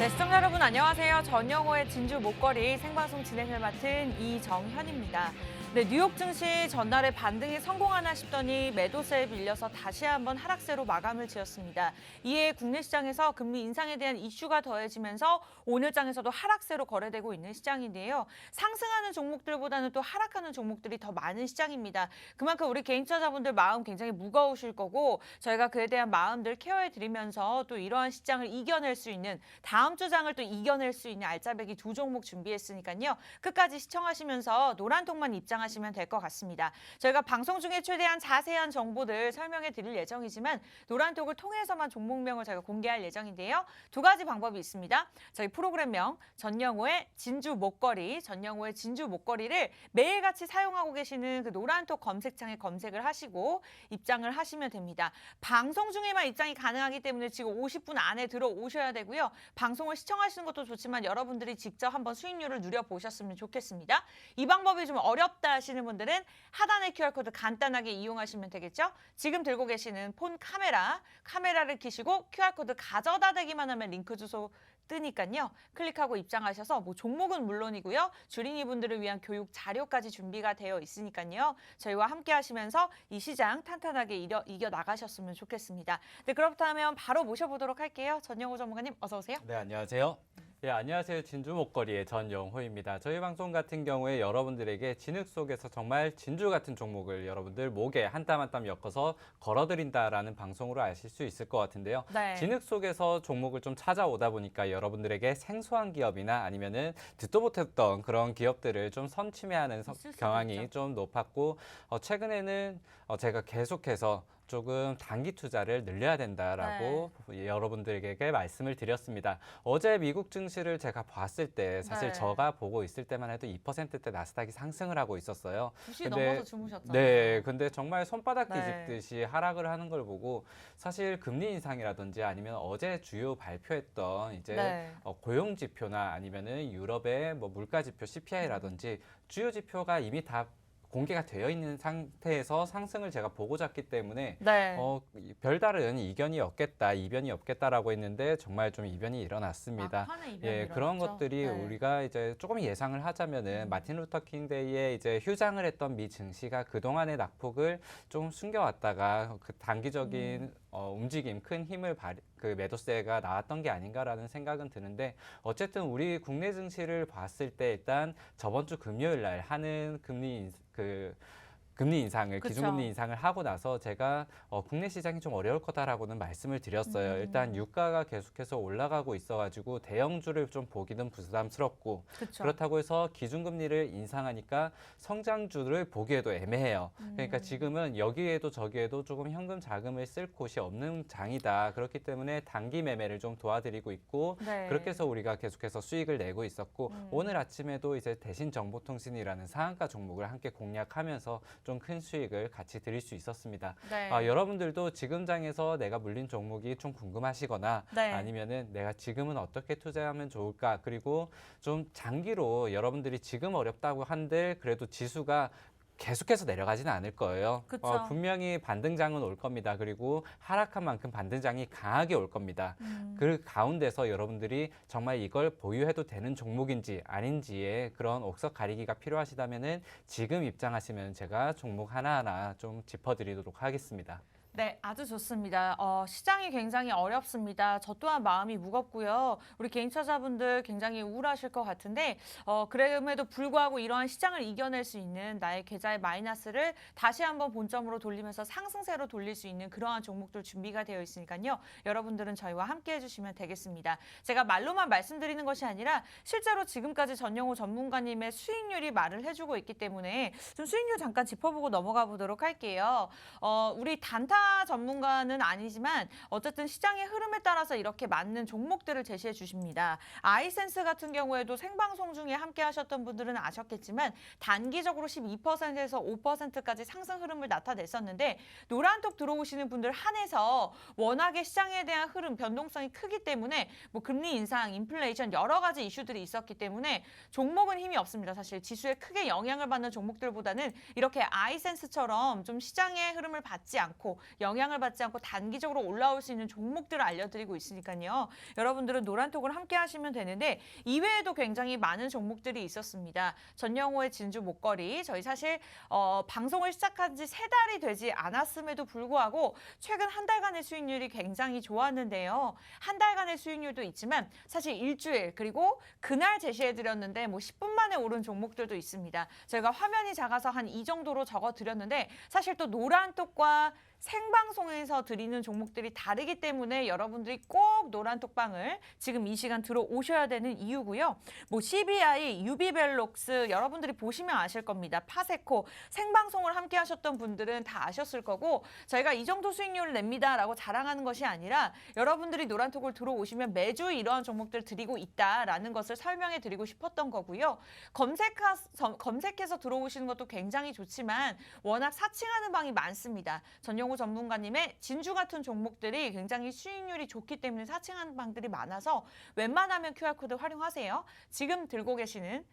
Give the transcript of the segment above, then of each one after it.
네, 시청자 여러분 안녕하세요. 전영호의 진주 목걸이 생방송 진행을 맡은 이정현입니다. 네, 뉴욕 증시 전날에 반등이 성공하나 싶더니 매도세에 밀려서 다시 한번 하락세로 마감을 지었습니다. 이에 국내 시장에서 금리 인상에 대한 이슈가 더해지면서 오늘 장에서도 하락세로 거래되고 있는 시장인데요. 상승하는 종목들보다는 또 하락하는 종목들이 더 많은 시장입니다. 그만큼 우리 개인 투자자분들 마음 굉장히 무거우실 거고 저희가 그에 대한 마음들 케어해드리면서 또 이러한 시장을 이겨낼 수 있는 다음 주 장을 또 이겨낼 수 있는 알짜배기 두 종목 준비했으니까요. 끝까지 시청하시면서 노란통만 입장하시면 될 것 같습니다. 저희가 방송 중에 최대한 자세한 정보들 설명해 드릴 예정이지만 노란톡을 통해서만 종목명을 저희가 공개할 예정인데요. 두 가지 방법이 있습니다. 저희 프로그램명 전영호의 진주 목걸이, 전영호의 진주 목걸이를 매일같이 사용하고 계시는 그 노란톡 검색창에 검색을 하시고 입장을 하시면 됩니다. 방송 중에만 입장이 가능하기 때문에 지금 50분 안에 들어오셔야 되고요. 방송을 시청하시는 것도 좋지만 여러분들이 직접 한번 수익률을 누려보셨으면 좋겠습니다. 이 방법이 좀 어렵다 하시는 분들은 하단의 QR코드 간단하게 이용하시면 되겠죠? 지금 들고 계시는 폰 카메라를 켜시고 QR코드 가져다 대기만 하면 링크 주소 뜨니까요. 클릭하고 입장하셔서 뭐 종목은 물론이고요. 주린이 분들을 위한 교육 자료까지 준비가 되어 있으니까요. 저희와 함께 하시면서 이 시장 탄탄하게 이겨 나가셨으면 좋겠습니다. 네, 그렇다면 바로 모셔보도록 할게요. 전영호 전문가님 어서 오세요. 네, 안녕하세요. 예, 안녕하세요. 진주 목걸이의 전영호입니다. 저희 방송 같은 경우에 여러분들에게 진흙 속에서 정말 진주 같은 종목을 여러분들 목에 한 땀 한 땀 엮어서 걸어드린다라는 방송으로 아실 수 있을 것 같은데요. 네. 진흙 속에서 종목을 좀 찾아오다 보니까 여러분들에게 생소한 기업이나 아니면은 듣도 못했던 그런 기업들을 좀 선취매하는 경향이 있죠. 좀 높았고 최근에는 제가 계속해서 조금 단기 투자를 늘려야 된다라고 여러분들에게 말씀을 드렸습니다. 어제 미국 증시를 제가 봤을 때 사실 제가 보고 있을 때만 해도 2%대 나스닥이 상승을 하고 있었어요. 2시 넘어서 주무셨잖아요. 네, 근데 정말 손바닥 뒤집듯이 하락을 하는 걸 보고 사실 금리 인상이라든지 아니면 어제 주요 발표했던 이제 고용 지표나 아니면은 유럽의 뭐 물가 지표 CPI라든지 주요 지표가 이미 다 공개가 되어 있는 상태에서 상승을 제가 보고 잤기 때문에 별다른 이변이 없겠다라고 했는데 정말 좀 이변이 일어났습니다. 예, 그런 것들이 우리가 이제 조금 예상을 하자면은 마틴 루터 킹 데이에 이제 휴장을 했던 미 증시가 그동안의 낙폭을 좀 숨겨왔다가 그 단기적인 움직임, 큰 힘을 그 매도세가 나왔던 게 아닌가라는 생각은 드는데 어쨌든 우리 국내 증시를 봤을 때 일단 저번 주 금요일 날 하는 금리 인상을 기준금리 인상을 하고 나서 제가 국내 시장이 좀 어려울 거다라고는 말씀을 드렸어요. 일단 유가가 계속해서 올라가고 있어가지고 대형주를 좀 보기는 부담스럽고 그렇다고 해서 기준금리를 인상하니까 성장주를 보기에도 애매해요. 그러니까 지금은 여기에도 저기에도 조금 현금 자금을 쓸 곳이 없는 장이다. 그렇기 때문에 단기 매매를 좀 도와드리고 있고 그렇게 해서 우리가 계속해서 수익을 내고 있었고 오늘 아침에도 이제 대신정보통신이라는 상한가 종목을 함께 공략하면서 좀 큰 수익을 같이 드릴 수 있었습니다. 여러분들도 지금 장에서 내가 물린 종목이 좀 궁금하시거나 아니면은 내가 지금은 어떻게 투자하면 좋을까 그리고 좀 장기로 여러분들이 지금 어렵다고 한들 그래도 지수가 계속해서 내려가지는 않을 거예요. 분명히 반등장은 올 겁니다. 그리고 하락한 만큼 반등장이 강하게 올 겁니다. 그 가운데서 여러분들이 정말 이걸 보유해도 되는 종목인지 아닌지의 그런 옥석 가리기가 필요하시다면은 지금 입장하시면 제가 종목 하나하나 좀 짚어드리도록 하겠습니다. 네, 아주 좋습니다. 시장이 굉장히 어렵습니다. 저 또한 마음이 무겁고요. 우리 개인 투자자분들 굉장히 우울하실 것 같은데 그럼에도 불구하고 이러한 시장을 이겨낼 수 있는 나의 계좌의 마이너스를 다시 한번 본점으로 돌리면서 상승세로 돌릴 수 있는 그러한 종목들 준비가 되어 있으니까요. 여러분들은 저희와 함께 해주시면 되겠습니다. 제가 말로만 말씀드리는 것이 아니라 실제로 지금까지 전영호 전문가님의 수익률이 말을 해주고 있기 때문에 좀 수익률 잠깐 짚어보고 넘어가 보도록 할게요. 우리 단타 전문가는 아니지만 어쨌든 시장의 흐름에 따라서 이렇게 맞는 종목들을 제시해 주십니다. 아이센스 같은 경우에도 생방송 중에 함께 하셨던 분들은 아셨겠지만 단기적으로 12%에서 5%까지 상승 흐름을 나타냈었는데 노란톡 들어오시는 분들 한해서 워낙에 시장에 대한 흐름, 변동성이 크기 때문에 뭐 금리 인상, 인플레이션 여러 가지 이슈들이 있었기 때문에 종목은 힘이 없습니다. 사실 지수에 크게 영향을 받는 종목들보다는 이렇게 아이센스처럼 좀 시장의 흐름을 받지 않고 영향을 받지 않고 단기적으로 올라올 수 있는 종목들을 알려드리고 있으니까요. 여러분들은 노란톡을 함께 하시면 되는데 이외에도 굉장히 많은 종목들이 있었습니다. 전영호의 진주 목걸이 저희 사실 방송을 시작한 지 3달이 되지 않았음에도 불구하고 최근 한 달간의 수익률이 굉장히 좋았는데요. 한 달간의 수익률도 있지만 사실 일주일 그리고 그날 제시해드렸는데 뭐 10분 만에 오른 종목들도 있습니다. 저희가 화면이 작아서 한 이 정도로 적어드렸는데 사실 또 노란톡과 생방송에서 드리는 종목들이 다르기 때문에 여러분들이 꼭 노란톡방을 지금 이 시간 들어오셔야 되는 이유고요. 뭐 CBI, 유비벨록스 여러분들이 보시면 아실 겁니다. 파세코 생방송을 함께 하셨던 분들은 다 아셨을 거고 저희가 이 정도 수익률을 냅니다라고 자랑하는 것이 아니라 여러분들이 노란톡을 들어오시면 매주 이러한 종목들 드리고 있다라는 것을 설명해 드리고 싶었던 거고요. 검색해서 들어오시는 것도 굉장히 좋지만 워낙 사칭하는 방이 많습니다. 전용 전문가님의 진주 같은 종목들이 굉장히 수익률이 좋기 때문에 사칭하는 방들이 많아서 웬만하면 QR코드 활용하세요. 지금 들고 계시는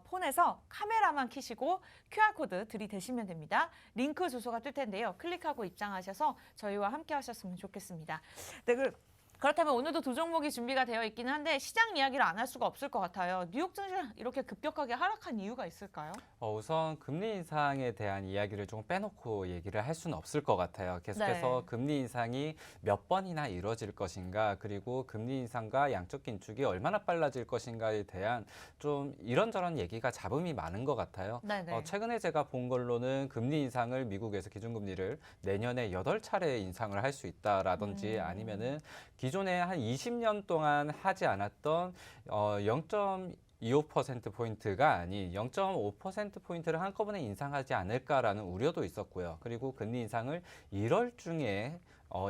폰에서 카메라만 켜시고 QR코드 들이대시면 됩니다. 링크 주소가 뜰 텐데요. 클릭하고 입장하셔서 저희와 함께 하셨으면 좋겠습니다. 네, 그렇다면 오늘도 두 종목이 준비가 되어 있기는 한데 시장 이야기를 안 할 수가 없을 것 같아요. 뉴욕 증시 이렇게 급격하게 하락한 이유가 있을까요? 우선 금리 인상에 대한 이야기를 좀 빼놓고 얘기를 할 수는 없을 것 같아요. 계속해서 네. 금리 인상이 몇 번이나 이루어질 것인가, 그리고 금리 인상과 양적 긴축이 얼마나 빨라질 것인가에 대한 좀 이런저런 얘기가 잡음이 많은 것 같아요. 네네. 최근에 제가 본 걸로는 금리 인상을 미국에서 기준금리를 내년에 8차례 인상을 할 수 있다라든지 아니면은 기존에 한 20년 동안 하지 않았던 0.25%포인트가 아닌 0.5%포인트를 한꺼번에 인상하지 않을까라는 우려도 있었고요. 그리고 금리 인상을 1월 중에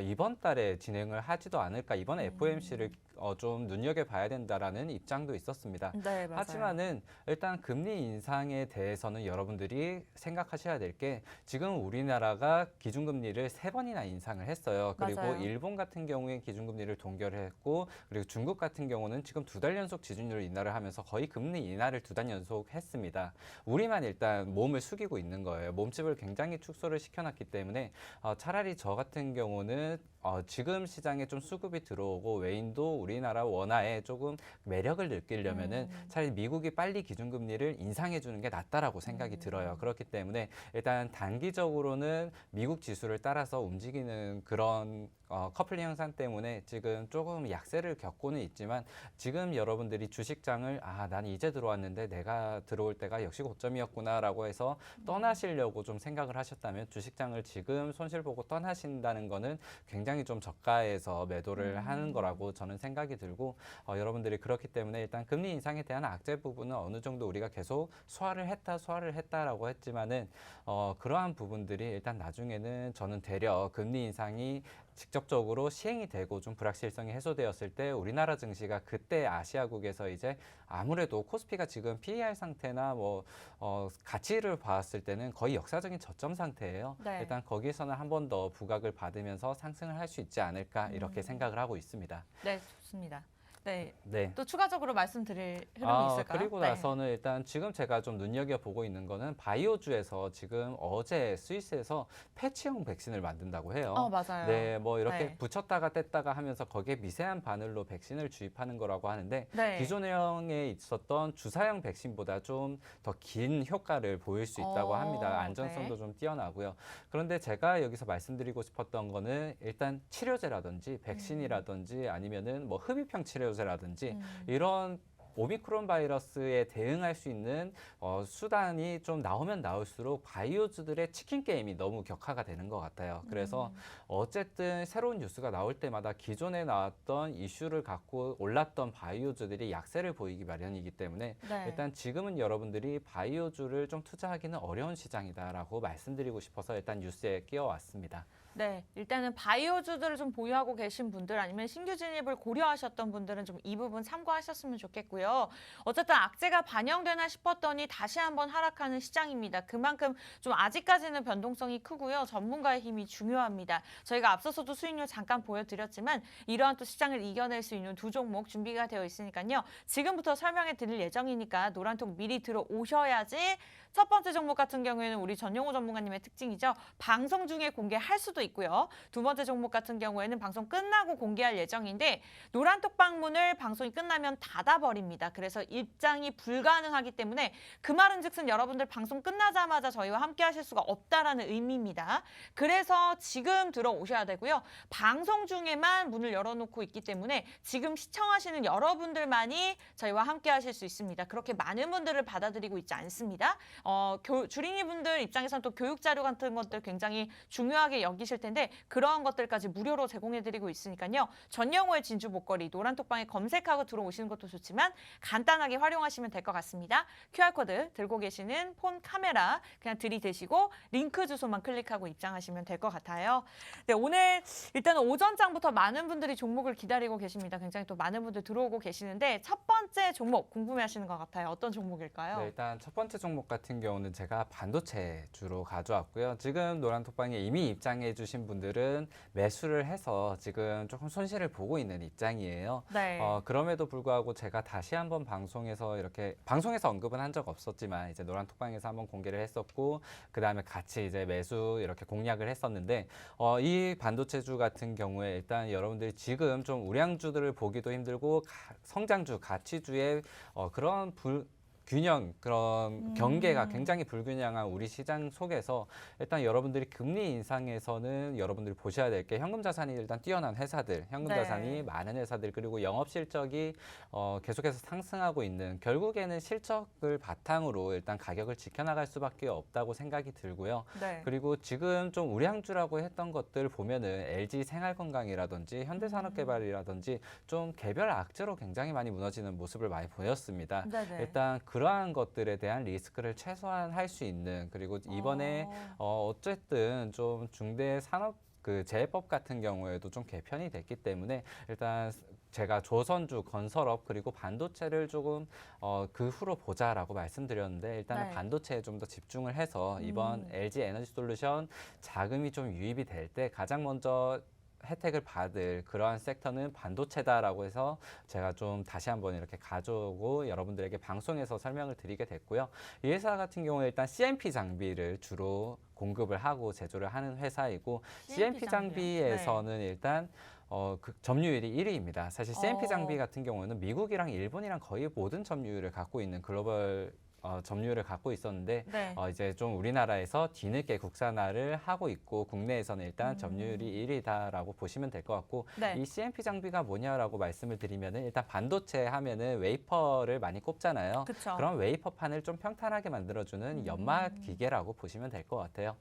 이번 달에 진행을 하지도 않을까, 이번 FOMC를 좀 눈여겨봐야 된다라는 입장도 있었습니다. 네, 맞아요. 하지만은 일단 금리 인상에 대해서는 여러분들이 생각하셔야 될 게 지금 우리나라가 기준금리를 3번이나 인상을 했어요. 그리고 맞아요. 일본 같은 경우에 기준금리를 동결을 했고, 그리고 중국 같은 경우는 지금 2달 연속 지준율 인하를 하면서 거의 금리 인하를 2달 연속 했습니다. 우리만 일단 몸을 숙이고 있는 거예요. 몸집을 굉장히 축소를 시켜놨기 때문에 차라리 저 같은 경우는 지금 시장에 좀 수급이 들어오고 외인도 우리나라 원화에 조금 매력을 느끼려면은 차라리 미국이 빨리 기준금리를 인상해 주는 게 낫다라고 생각이 들어요. 그렇기 때문에 일단 단기적으로는 미국 지수를 따라서 움직이는 그런 커플링 현상 때문에 지금 조금 약세를 겪고는 있지만 지금 여러분들이 주식장을 난 이제 들어왔는데 내가 들어올 때가 역시 고점이었구나라고 해서 떠나시려고 좀 생각을 하셨다면 주식장을 지금 손실 보고 떠나신다는 거는 굉장히 좀 저가에서 매도를 하는 거라고 저는 생각이 들고 여러분들이 그렇기 때문에 일단 금리 인상에 대한 악재 부분은 어느 정도 우리가 계속 소화를 했다라고 했지만은 그러한 부분들이 일단 나중에는 저는 되려 금리 인상이 직접적으로 시행이 되고 좀 불확실성이 해소되었을 때 우리나라 증시가 그때 아시아국에서 이제 아무래도 코스피가 지금 PER 상태나 가치를 봤을 때는 거의 역사적인 저점 상태예요. 네. 일단 거기서는 한 번 더 부각을 받으면서 상승을 할 수 있지 않을까 이렇게 생각을 하고 있습니다. 네, 좋습니다. 네. 네. 또 추가적으로 말씀드릴 흐름이 있을까요? 그리고 네. 나서는 일단 지금 제가 좀 눈여겨보고 있는 거는 바이오주에서 지금 어제 스위스에서 패치형 백신을 만든다고 해요. 맞아요. 네, 뭐 이렇게 네. 붙였다가 뗐다가 하면서 거기에 미세한 바늘로 백신을 주입하는 거라고 하는데 네. 기존형에 있었던 주사형 백신보다 좀 더 긴 효과를 보일 수 있다고 합니다. 안전성도 네. 좀 뛰어나고요. 그런데 제가 여기서 말씀드리고 싶었던 거는 일단 치료제라든지 백신이라든지 아니면은 뭐 흡입형 치료제라든지 이런 오미크론 바이러스에 대응할 수 있는 수단이 좀 나오면 나올수록 바이오주들의 치킨 게임이 너무 격화가 되는 것 같아요. 그래서 어쨌든 새로운 뉴스가 나올 때마다 기존에 나왔던 이슈를 갖고 올랐던 바이오주들이 약세를 보이기 마련이기 때문에 네. 일단 지금은 여러분들이 바이오주를 좀 투자하기는 어려운 시장이다라고 말씀드리고 싶어서 일단 뉴스에 끼워왔습니다. 네, 일단은 바이오주들을 좀 보유하고 계신 분들 아니면 신규 진입을 고려하셨던 분들은 좀 이 부분 참고하셨으면 좋겠고요. 어쨌든 악재가 반영되나 싶었더니 다시 한번 하락하는 시장입니다. 그만큼 좀 아직까지는 변동성이 크고요. 전문가의 힘이 중요합니다. 저희가 앞서서도 수익률 잠깐 보여드렸지만 이러한 또 시장을 이겨낼 수 있는 두 종목 준비가 되어 있으니까요. 지금부터 설명해 드릴 예정이니까 노란톡 미리 들어오셔야지 첫 번째 종목 같은 경우에는 우리 전용호 전문가님의 특징이죠. 방송 중에 공개할 수도 있고요. 두 번째 종목 같은 경우에는 방송 끝나고 공개할 예정인데 노란톡방문을 방송이 끝나면 닫아버립니다. 그래서 입장이 불가능하기 때문에 그 말은즉슨 여러분들 방송 끝나자마자 저희와 함께 하실 수가 없다라는 의미입니다. 그래서 지금 들어오셔야 되고요. 방송 중에만 문을 열어놓고 있기 때문에 지금 시청하시는 여러분들만이 저희와 함께 하실 수 있습니다. 그렇게 많은 분들을 받아들이고 있지 않습니다. 주린이 분들 입장에서는 또 교육 자료 같은 것들 굉장히 중요하게 여기실 텐데 그런 것들까지 무료로 제공해드리고 있으니까요. 전영호의 진주 목걸이 노란톡방에 검색하고 들어오시는 것도 좋지만 간단하게 활용하시면 될 것 같습니다. QR코드 들고 계시는 폰 카메라 그냥 들이대시고 링크 주소만 클릭하고 입장하시면 될 것 같아요. 네, 오늘 일단 오전장부터 많은 분들이 종목을 기다리고 계십니다. 굉장히 또 많은 분들 들어오고 계시는데 첫 번째 종목 궁금해하시는 것 같아요. 어떤 종목일까요? 네, 일단 첫 번째 종목 같은 경우는 제가 반도체 주로 가져왔고요. 지금 노란톡방에 이미 입장해 주신 분들은 매수를 해서 지금 조금 손실을 보고 있는 입장이에요. 네. 그럼에도 불구하고 제가 다시 한번 방송에서 이렇게 방송에서 언급은 한 적 없었지만 이제 노란톡방에서 한번 공개를 했었고 그 다음에 같이 이제 매수 이렇게 공략을 했었는데 이 반도체주 같은 경우에 일단 여러분들이 지금 좀 우량주들을 보기도 힘들고 성장주, 가치주의 그런 균형, 그런 경계가 굉장히 불균형한 우리 시장 속에서 일단 여러분들이 금리 인상에서는 여러분들이 보셔야 될 게 현금 자산이 일단 뛰어난 회사들, 현금 네. 자산이 많은 회사들 그리고 영업 실적이 계속해서 상승하고 있는 결국에는 실적을 바탕으로 일단 가격을 지켜나갈 수밖에 없다고 생각이 들고요. 네. 그리고 지금 좀 우량주라고 했던 것들 보면은 LG 생활건강이라든지 현대산업개발이라든지 좀 개별 악재로 굉장히 많이 무너지는 모습을 많이 보였습니다. 네네. 일단 그러한 것들에 대한 리스크를 최소화할 수 있는 그리고 이번에 어쨌든 좀 중대 산업 그 재해법 같은 경우에도 좀 개편이 됐기 때문에 일단 제가 조선주, 건설업 그리고 반도체를 조금 그 후로 보자라고 말씀드렸는데 일단은 네. 반도체에 좀 더 집중을 해서 이번 LG 에너지솔루션 자금이 좀 유입이 될 때 가장 먼저 혜택을 받을 그러한 섹터는 반도체다라고 해서 제가 좀 다시 한번 이렇게 가져오고 여러분들에게 방송에서 설명을 드리게 됐고요. 이 회사 같은 경우에 일단 CMP 장비를 주로 공급을 하고 제조를 하는 회사이고 CMP 장비에서는 일단 그 점유율이 1위입니다. 사실 CMP 장비 같은 경우는 미국이랑 일본이랑 거의 모든 점유율을 갖고 있는 글로벌 점유율을 갖고 있었는데 네. 이제 좀 우리나라에서 뒤늦게 국산화를 하고 있고 국내에서는 일단 점유율이 1위다라고 보시면 될 것 같고 네. 이 CMP 장비가 뭐냐라고 말씀을 드리면은 일단 반도체 하면은 웨이퍼를 많이 꼽잖아요. 그쵸. 그런 웨이퍼판을 좀 평탄하게 만들어주는 연마 기계라고 보시면 될 것 같아요.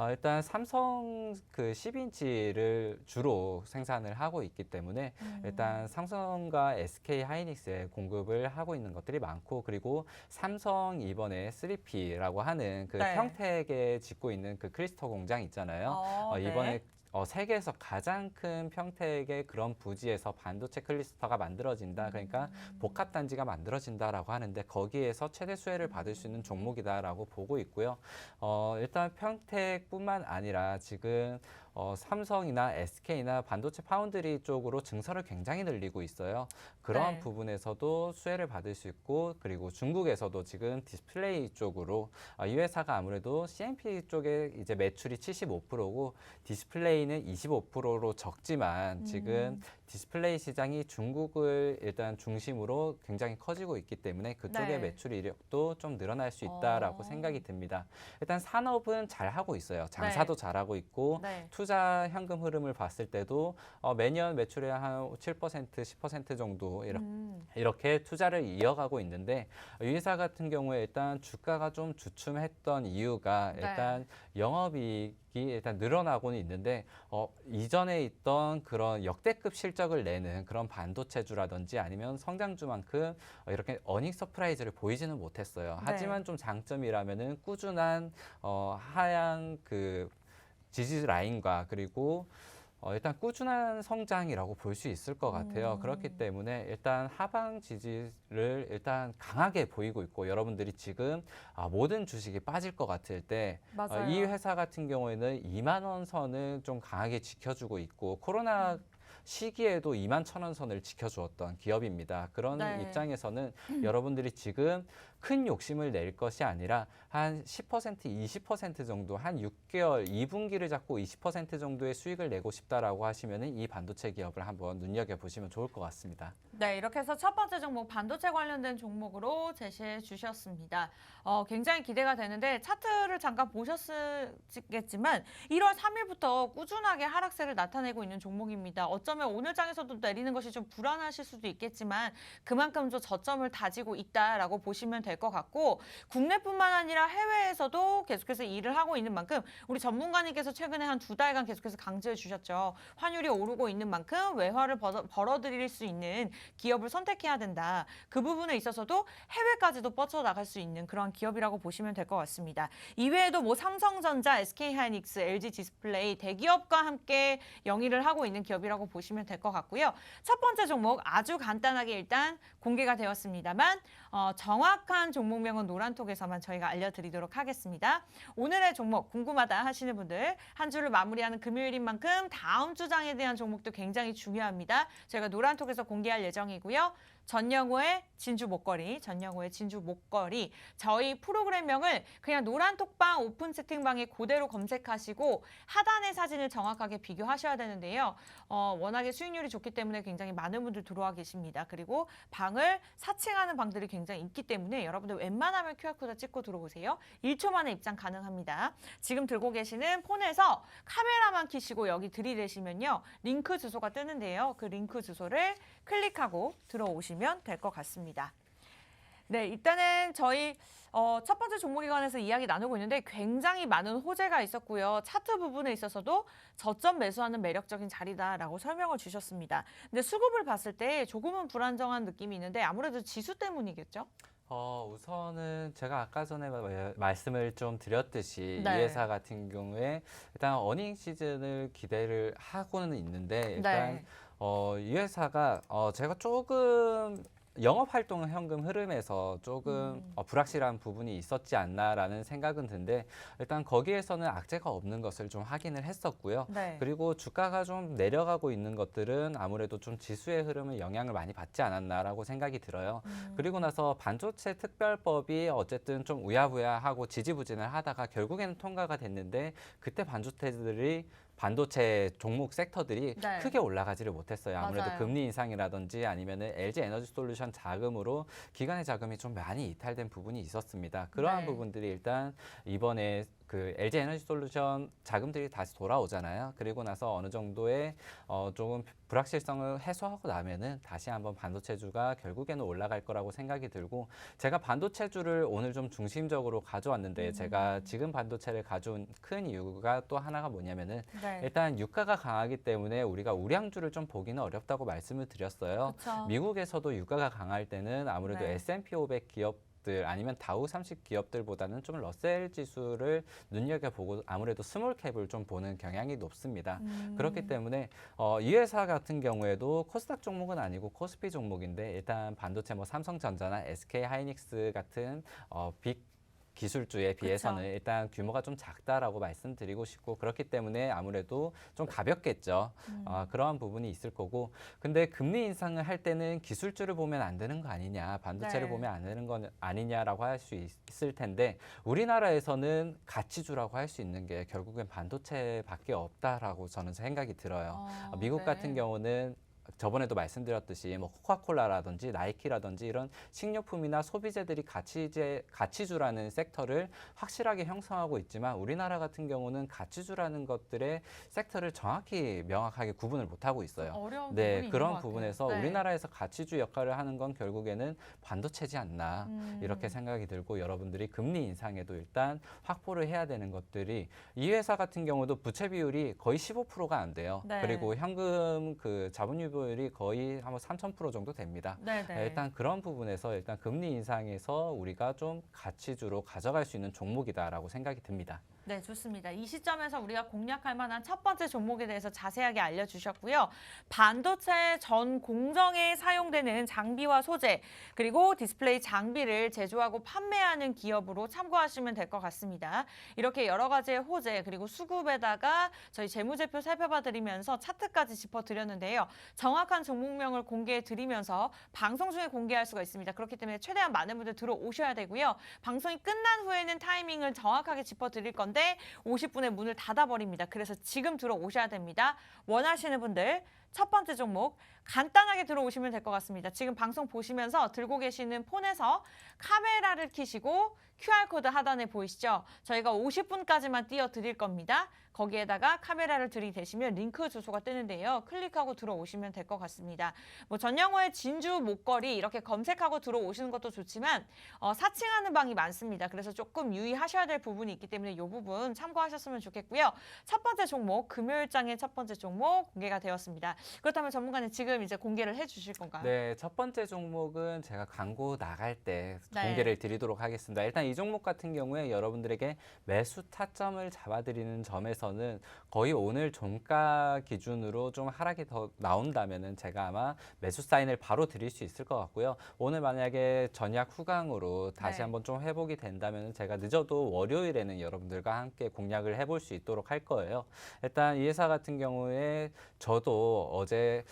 일단 삼성 그 10인치를 주로 생산을 하고 있기 때문에 일단 삼성과 SK 하이닉스에 공급을 하고 있는 것들이 많고 그리고 삼성 이번에 3P라고 하는 그 네. 평택에 짓고 있는 그 크리스터 공장 있잖아요. 이번에 세계에서 가장 큰 평택의 그런 부지에서 반도체 클리스터가 만들어진다. 그러니까 복합 단지가 만들어진다라고 하는데 거기에서 최대 수혜를 받을 수 있는 종목이다라고 보고 있고요. 일단 평택뿐만 아니라 지금 삼성이나 SK나 반도체 파운드리 쪽으로 증설을 굉장히 늘리고 있어요. 그러한 네. 부분에서도 수혜를 받을 수 있고 그리고 중국에서도 지금 디스플레이 쪽으로 이 회사가 아무래도 CMP 쪽에 이제 매출이 75%고 디스플레이는 25%로 적지만 지금 디스플레이 시장이 중국을 일단 중심으로 굉장히 커지고 있기 때문에 그쪽의 네. 매출 이력도 좀 늘어날 수 있다라고 생각이 듭니다. 일단 산업은 잘 하고 있어요. 장사도 잘하고 있고 네. 투자 현금 흐름을 봤을 때도 매년 매출의 한 7%, 10% 정도 이렇게 투자를 이어가고 있는데 이 회사 같은 경우에 일단 주가가 좀 주춤했던 이유가 일단 영업이익이 일단 늘어나고는 있는데 이전에 있던 그런 역대급 실적을 내는 그런 반도체주라든지 아니면 성장주만큼 이렇게 어닝 서프라이즈를 보이지는 못했어요. 하지만 좀 장점이라면은 꾸준한 하향 그 지지 라인과 그리고 일단 꾸준한 성장이라고 볼 수 있을 것 같아요. 그렇기 때문에 일단 하방 지지를 일단 강하게 보이고 있고 여러분들이 지금 모든 주식이 빠질 것 같을 때 이 회사 같은 경우에는 2만 원 선을 좀 강하게 지켜주고 있고 코로나 시기에도 2만 1,000원 선을 지켜주었던 기업입니다. 그런 입장에서는 여러분들이 지금 큰 욕심을 낼 것이 아니라 한 10%, 20% 정도, 한 6개월, 2분기를 잡고 20% 정도의 수익을 내고 싶다라고 하시면은 이 반도체 기업을 한번 눈여겨보시면 좋을 것 같습니다. 네, 이렇게 해서 첫 번째 종목 반도체 관련된 종목으로 제시해 주셨습니다. 굉장히 기대가 되는데 차트를 잠깐 보셨겠지만 1월 3일부터 꾸준하게 하락세를 나타내고 있는 종목입니다. 어쩌면 오늘 장에서도 내리는 것이 좀 불안하실 수도 있겠지만 그만큼 좀 저점을 다지고 있다라고 보시면 될 것 같고 국내뿐만 아니라 해외에서도 계속해서 일을 하고 있는 만큼 우리 전문가님께서 최근에 한 2달간 계속해서 강조해 주셨죠. 환율이 오르고 있는 만큼 외화를 벌어들일 수 있는 기업을 선택해야 된다. 그 부분에 있어서도 해외까지도 뻗쳐나갈 수 있는 그런 기업이라고 보시면 될 것 같습니다. 이외에도 뭐 삼성전자, SK하이닉스, LG디스플레이 대기업과 함께 영위를 하고 있는 기업이라고 보시면 될 것 같고요. 첫 번째 종목 아주 간단하게 일단 공개가 되었습니다만 정확한 종목명은 노란톡에서만 저희가 알려드리도록 하겠습니다. 오늘의 종목 궁금하다 하시는 분들 한 주를 마무리하는 금요일인 만큼 다음 주장에 대한 종목도 굉장히 중요합니다. 저희가 노란톡에서 공개할 예정이고요. 전영호의 진주 목걸이, 저희 프로그램명을 그냥 노란톡방 오픈 채팅방에 그대로 검색하시고 하단의 사진을 정확하게 비교하셔야 되는데요. 워낙에 수익률이 좋기 때문에 굉장히 많은 분들 들어와 계십니다. 그리고 방을 사칭하는 방들이 굉장히 있기 때문에 여러분들 웬만하면 QR코드 찍고 들어오세요. 1초 만에 입장 가능합니다. 지금 들고 계시는 폰에서 카메라만 켜시고 여기 들이대시면요. 링크 주소가 뜨는데요. 그 링크 주소를 클릭하고 들어오시면 될 것 같습니다. 네, 일단은 저희 첫 번째 종목에 관해서 이야기 나누고 있는데 굉장히 많은 호재가 있었고요. 차트 부분에 있어서도 저점 매수하는 매력적인 자리다라고 설명을 주셨습니다. 근데 수급을 봤을 때 조금은 불안정한 느낌이 있는데 아무래도 지수 때문이겠죠? 우선은 제가 아까 전에 말씀을 좀 드렸듯이 네. 이 회사 같은 경우에 일단 어닝 시즌을 기대를 하고는 있는데 일단 네. 이 회사가 제가 조금 영업 활동 현금 흐름에서 조금 불확실한 부분이 있었지 않나라는 생각은 드는데 일단 거기에서는 악재가 없는 것을 좀 확인을 했었고요. 네. 그리고 주가가 좀 내려가고 있는 것들은 아무래도 좀 지수의 흐름을 영향을 많이 받지 않았나라고 생각이 들어요. 그리고 나서 반도체 특별법이 어쨌든 좀 우야부야하고 지지부진을 하다가 결국에는 통과가 됐는데 그때 반도체 종목 섹터들이 네. 크게 올라가지를 못했어요. 아무래도 맞아요. 금리 인상이라든지 아니면은 LG 에너지 솔루션 자금으로 기관의 자금이 좀 많이 이탈된 부분이 있었습니다. 그러한 네. 부분들이 일단 이번에 그 LG 에너지 솔루션 자금들이 다시 돌아오잖아요. 그리고 나서 어느 정도의 조금 불확실성을 해소하고 나면은 다시 한번 반도체주가 결국에는 올라갈 거라고 생각이 들고 제가 반도체주를 오늘 좀 중심적으로 가져왔는데 제가 지금 반도체를 가져온 큰 이유가 또 하나가 뭐냐면은 네. 일단 유가가 강하기 때문에 우리가 우량주를 좀 보기는 어렵다고 말씀을 드렸어요. 그쵸. 미국에서도 유가가 강할 때는 아무래도 네. S&P 500 기업들 아니면 다우 30 기업들보다는 좀 러셀 지수를 눈여겨보고 아무래도 스몰캡을 좀 보는 경향이 높습니다. 그렇기 때문에 이 회사 같은 경우에도 코스닥 종목은 아니고 코스피 종목인데 일단 반도체 뭐 삼성전자나 SK하이닉스 같은 빅 기술주에 비해서는 그쵸. 일단 규모가 좀 작다라고 말씀드리고 싶고 그렇기 때문에 아무래도 좀 가볍겠죠. 그러한 부분이 있을 거고 근데 금리 인상을 할 때는 기술주를 보면 안 되는 거 아니냐 반도체를 네. 보면 안 되는 건 아니냐라고 할 수 있을 텐데 우리나라에서는 가치주라고 할 수 있는 게 결국엔 반도체밖에 없다라고 저는 생각이 들어요. 미국 네. 같은 경우는 저번에도 말씀드렸듯이 뭐 코카콜라라든지 나이키라든지 이런 식료품이나 소비재들이 가치주라는 섹터를 확실하게 형성하고 있지만 우리나라 같은 경우는 가치주라는 것들의 섹터를 정확히 명확하게 구분을 못하고 있어요. 어려운 부분이 네, 있는 그런 것 같아요. 부분에서 네. 우리나라에서 가치주 역할을 하는 건 결국에는 반도체지 않나 이렇게 생각이 들고 여러분들이 금리 인상에도 일단 확보를 해야 되는 것들이 이 회사 같은 경우도 부채 비율이 거의 15%가 안 돼요. 네. 그리고 현금 그 자본유보율이 거의 한 3,000% 정도 됩니다. 네네. 일단 그런 부분에서 일단 금리 인상에서 우리가 좀 가치주로 가져갈 수 있는 종목이다라고 생각이 듭니다. 네, 좋습니다. 이 시점에서 우리가 공략할 만한 첫 번째 종목에 대해서 자세하게 알려주셨고요. 반도체 전 공정에 사용되는 장비와 소재, 그리고 디스플레이 장비를 제조하고 판매하는 기업으로 참고하시면 될 것 같습니다. 이렇게 여러 가지의 호재, 그리고 수급에다가 저희 재무제표 살펴봐 드리면서 차트까지 짚어드렸는데요. 정확한 종목명을 공개해드리면서 방송 중에 공개할 수가 있습니다. 그렇기 때문에 최대한 많은 분들 들어오셔야 되고요. 방송이 끝난 후에는 타이밍을 정확하게 짚어드릴 건데 50분에 문을 닫아버립니다. 그래서 지금 들어오셔야 됩니다. 원하시는 분들 첫 번째 종목 간단하게 들어오시면 될 것 같습니다. 지금 방송 보시면서 들고 계시는 폰에서 카메라를 켜시고 QR코드 하단에 보이시죠? 저희가 50분까지만 띄워드릴 겁니다. 거기에다가 카메라를 들이대시면 링크 주소가 뜨는데요. 클릭하고 들어오시면 될 것 같습니다. 뭐 전영호의 진주 목걸이 이렇게 검색하고 들어오시는 것도 좋지만 사칭하는 방이 많습니다. 그래서 조금 유의하셔야 될 부분이 있기 때문에 이 부분 참고하셨으면 좋겠고요. 첫 번째 종목, 금요일장의 첫 번째 종목 공개가 되었습니다. 그렇다면 전문가님 지금 이제 공개를 해주실 건가요? 네, 첫 번째 종목은 제가 광고 나갈 때 네. 공개를 드리도록 하겠습니다. 일단 이 종목 같은 경우에 여러분들에게 매수 타점을 잡아드리는 점에서는 거의 오늘 종가 기준으로 좀 하락이 더 나온다면은 제가 아마 매수 사인을 바로 드릴 수 있을 것 같고요. 오늘 만약에 전약 후강으로 다시 네. 한번 좀 회복이 된다면 제가 늦어도 월요일에는 여러분들과 함께 공략을 해볼 수 있도록 할 거예요. 일단 이 회사 같은 경우에 저도 어제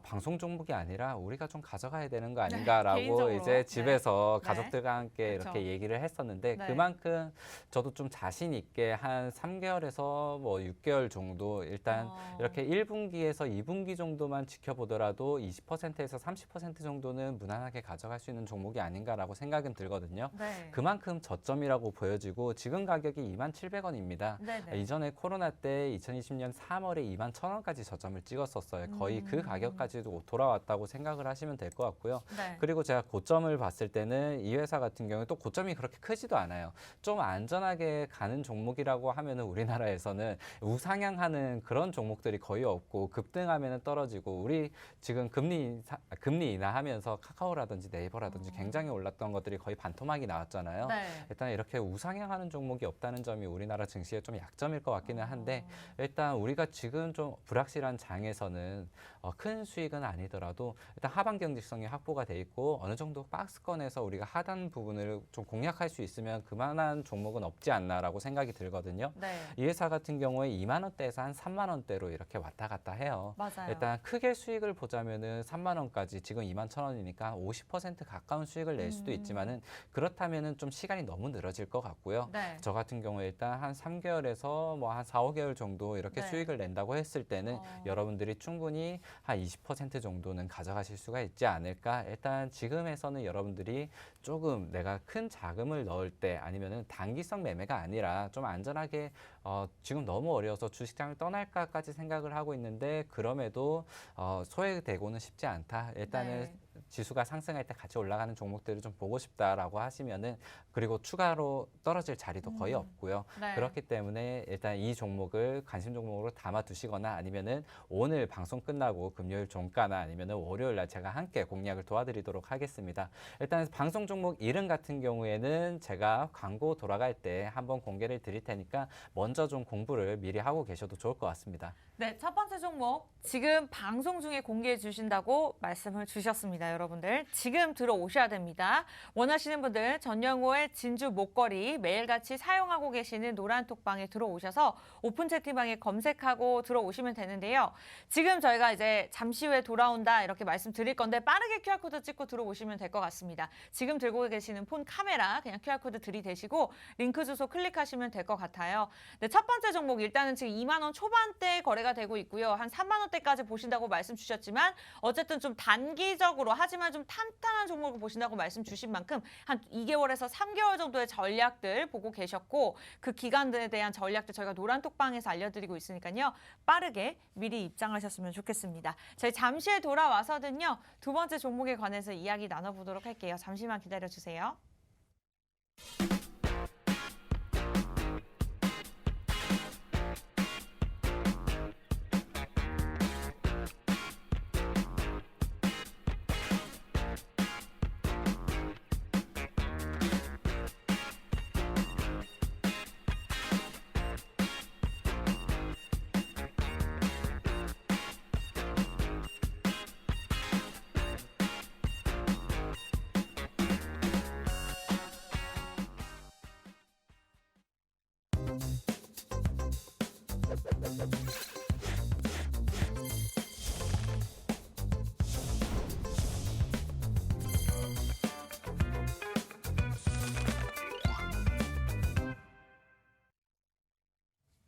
방송 종목이 아니라 우리가 좀 가져가야 되는 거 아닌가라고 개인적으로. 이제 집에서 네. 가족들과 함께 그렇죠. 이렇게 얘기를 했었는데 네. 그만큼 저도 좀 자신 있게 한 3개월에서 뭐 6개월 정도 일단 이렇게 1분기에서 2분기 정도만 지켜보더라도 20%에서 30% 정도는 무난하게 가져갈 수 있는 종목이 아닌가라고 생각은 들거든요. 네. 그만큼 저점이라고 보여지고 지금 가격이 27,000원입니다. 네네. 이전에 코로나 때 2020년 3월에 21,000원까지 저점을 찍었었어요. 거의 그 가격까지도 돌아왔다고 생각을 하시면 될 것 같고요. 네. 그리고 제가 고점을 봤을 때는 이 회사 같은 경우에 또 고점이 그렇게 크지도 않아요. 좀 안전하게 가는 종목이라고 하면은 우리나라에서는 우상향하는 그런 종목들이 거의 없고 급등하면은 떨어지고 우리 지금 금리 인하하면서 카카오라든지 네이버라든지 굉장히 올랐던 것들이 거의 반토막이 나왔잖아요. 네. 일단 이렇게 우상향하는 종목이 없다는 점이 우리나라 증시의 좀 약점일 것 같기는 한데 일단 우리가 지금 좀 불확실한 장에서는 큰 수익은 아니더라도 일단 하반 경직성이 확보가 돼 있고 어느 정도 박스권에서 우리가 하단 부분을 좀 공략할 수 있으면 그만한 종목은 없지 않나라고 생각이 들거든요. 네. 이 회사 같은 경우에 2만 원대에서 한 3만 원대로 이렇게 왔다 갔다 해요. 맞아요. 일단 크게 수익을 보자면은 3만 원까지 지금 21,000원이니까 50% 가까운 수익을 낼 수도 있지만은 그렇다면은 좀 시간이 너무 늘어질 것 같고요. 네. 저 같은 경우에 일단 한 3개월에서 뭐 한 4, 5개월 정도 이렇게 네. 수익을 낸다고 했을 때는 여러분들이 충분히 한 20% 정도는 가져가실 수가 있지 않을까. 일단 지금에서는 여러분들이 조금 내가 큰 자금을 넣을 때 아니면은 단기성 매매가 아니라 좀 안전하게 지금 너무 어려워서 주식장을 떠날까까지 생각을 하고 있는데 그럼에도 소외되고는 싶지 않다. 일단은 네. 지수가 상승할 때 같이 올라가는 종목들을 좀 보고 싶다라고 하시면은 그리고 추가로 떨어질 자리도 거의 없고요. 네. 그렇기 때문에 일단 이 종목을 관심 종목으로 담아 두시거나 아니면은 오늘 방송 끝나고 금요일 종가나 아니면은 월요일 날 제가 함께 공략을 도와드리도록 하겠습니다. 일단 방송 종목 이름 같은 경우에는 제가 광고 돌아갈 때 한번 공개를 드릴 테니까 먼저 좀 공부를 미리 하고 계셔도 좋을 것 같습니다. 네, 첫 번째 종목 지금 방송 중에 공개해 주신다고 말씀을 주셨습니다. 여러분들 지금 들어오셔야 됩니다. 원하시는 분들 전영호의 진주 목걸이 매일같이 사용하고 계시는 노란톡방에 들어오셔서 오픈 채팅방에 검색하고 들어오시면 되는데요. 지금 저희가 이제 잠시 후에 돌아온다 이렇게 말씀드릴 건데 빠르게 QR코드 찍고 들어오시면 될 것 같습니다. 지금 들고 계시는 폰 카메라 그냥 QR코드 들이대시고 링크 주소 클릭하시면 될 것 같아요. 네, 첫 번째 종목 일단은 지금 2만 원 초반대 거래가 되고 있고요. 한 3만 원대까지 보신다고 말씀 주셨지만 어쨌든 좀 단기적으로 하지만 좀 탄탄한 종목을 보신다고 말씀 주신 만큼 한 2개월에서 3개월 정도의 전략들 보고 계셨고 그 기간들에 대한 전략들 저희가 노란톡방에서 알려드리고 있으니까요. 빠르게 미리 입장하셨으면 좋겠습니다. 저희 잠시 후에 돌아와서는요. 두 번째 종목에 관해서 이야기 나눠보도록 할게요. 잠시만 기다려주세요.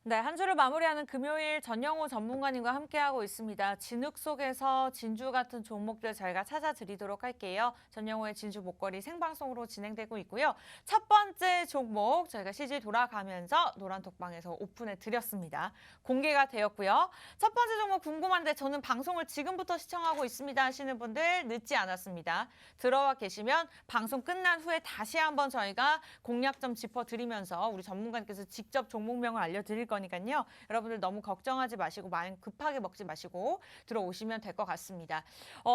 네, 한 주를 마무리하는 금요일 전영호 전문가님과 함께하고 있습니다. 진흙 속에서 진주 같은 종목들 저희가 찾아드리도록 할게요. 전영호의 진주 목걸이 생방송으로 진행되고 있고요. 첫 번째 종목 저희가 CG 돌아가면서 노란톡방에서 오픈해 드렸습니다. 공개가 되었고요. 첫 번째 종목 궁금한데 저는 방송을 지금부터 시청하고 있습니다 하시는 분들 늦지 않았습니다. 들어와 계시면 방송 끝난 후에 다시 한번 저희가 공략점 짚어드리면서 우리 전문가님께서 직접 종목명을 알려드릴 거니까요. 여러분들 너무 걱정하지 마시고 마음 급하게 먹지 마시고 들어오시면 될 것 같습니다.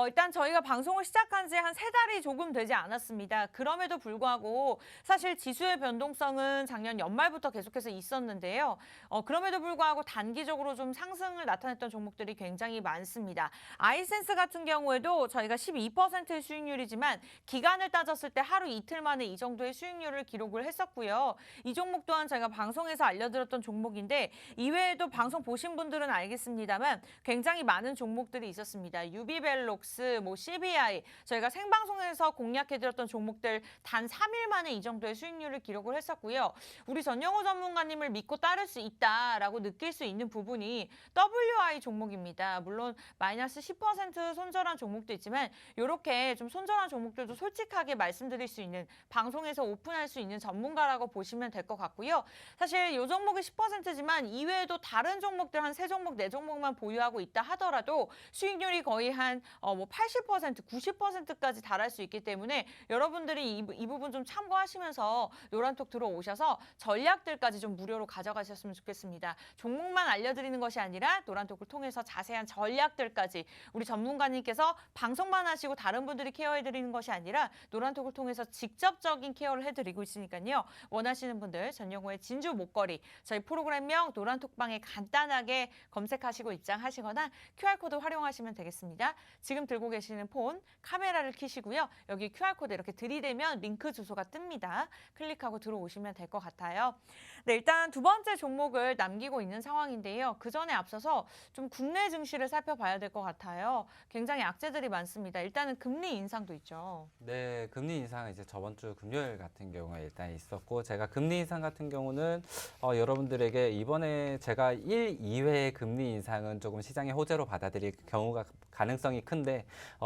일단 저희가 방송을 시작한 지 한 3달이 조금 되지 않았습니다. 그럼에도 불구하고 사실 지수의 변동성은 작년 연말부터 계속해서 있었는데요. 그럼에도 불구하고 단기적으로 좀 상승을 나타냈던 종목들이 굉장히 많습니다. 아이센스 같은 경우에도 저희가 12%의 수익률이지만 기간을 따졌을 때 하루 이틀 만에 이 정도의 수익률을 기록을 했었고요. 이 종목 또한 저희가 방송에서 알려드렸던 종목인데 이외에도 방송 보신 분들은 알겠습니다만 굉장히 많은 종목들이 있었습니다. 유비벨록스, CBI 저희가 생방송에서 공략해드렸던 종목들 단 3일 만에 이 정도의 수익률을 기록을 했었고요. 우리 전영호 전문가님을 믿고 따를 수 있다라고 느낄 수 있는 부분이 WI 종목입니다. 물론 마이너스 10% 손절한 종목도 있지만 이렇게 좀 손절한 종목들도 솔직하게 말씀드릴 수 있는 방송에서 오픈할 수 있는 전문가라고 보시면 될 것 같고요. 사실 이 종목이 10%지만 이외에도 다른 종목들 한 3종목, 4종목만 보유하고 있다 하더라도 수익률이 거의 한 80%, 90%까지 달할 수 있기 때문에 여러분들이 이 부분 좀 참고하시면서 노란톡 들어오셔서 전략들까지 좀 무료로 가져가셨으면 좋겠습니다. 종목만 알려드리는 것이 아니라 노란톡을 통해서 자세한 전략들까지 우리 전문가님께서 방송만 하시고 다른 분들이 케어해드리는 것이 아니라 노란톡을 통해서 직접적인 케어를 해드리고 있으니까요. 원하시는 분들 전영호의 진주 목걸이 저희 프로그램명 노란톡방에 간단하게 검색하시고 입장하시거나 QR코드 활용하시면 되겠습니다. 지금 들고 계시는 폰 카메라를 켜시고요. 여기 QR코드 이렇게 들이대면 링크 주소가 뜹니다. 클릭하고 들어오시면 될 것 같아요. 네, 일단 두 번째 종목을 남기고 있는 상황인데요. 그 전에 앞서서 좀 국내 증시를 살펴봐야 될 것 같아요. 굉장히 악재들이 많습니다. 일단은 금리 인상도 있죠. 네, 금리 인상 이제 저번 주 금요일 같은 경우에 일단 있었고 제가 금리 인상 같은 경우는 여러분들에게 이번에 제가 1, 2회의 금리 인상은 조금 시장의 호재로 받아들일 경우가 가능성이 큰데